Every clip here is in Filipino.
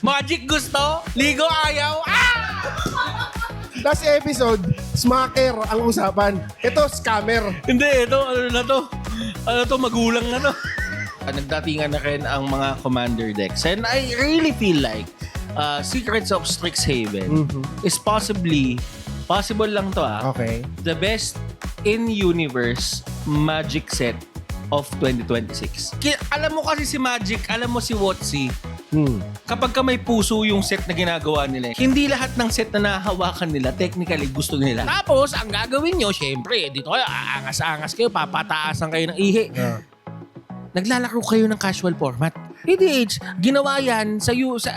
Magic gusto, ligo ayaw. Last episode, smacker ang usapan. Ito, scammer. Hindi, ito, ano to, magulang na to. Nagdatingan na rin ang mga commander decks. And I really feel like Secrets of Strixhaven is possible lang to Okay. the best in-universe Magic set of 2026. Alam mo kasi si Magic, alam mo si Wotzi, kapag ka may puso yung set na ginagawa nila, hindi lahat ng set na nahahawakan nila, technically gusto nila. Tapos, ang gagawin nyo, syempre, dito kayo, aangas-angas kayo, papataasan kayo ng ihi. Naglalaro kayo ng casual format. EDH, ginawa yan sa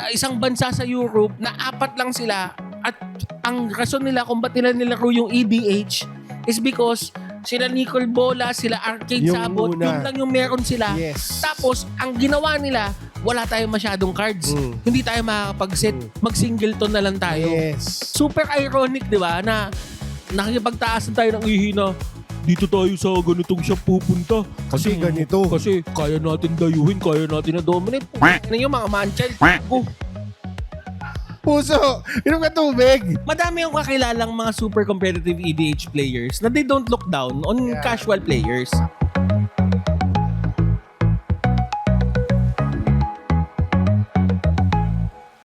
isang bansa sa Europe na 4 lang sila at ang rason nila kung ba't nila nilaro yung EDH is because sila Nicol Bola, sila Arcade Yung Sabot, muna. yun lang yung meron sila. Yes. Tapos, ang ginawa nila, wala tayong masyadong cards. Hindi tayo makakapag-set. Mag-singleton na lang tayo. Yes. Super ironic, di ba, na nakikipagtaasan tayo ng ihina. Dito tayo sa ganitong siya pupunta. Kasi ganito. Kasi kaya natin dayuhin, kaya natin na-dominate. Ano yung mga manchel? Puso, inom ka tubig. Madami akong kakilalang mga super competitive EDH players na they don't look down on casual players.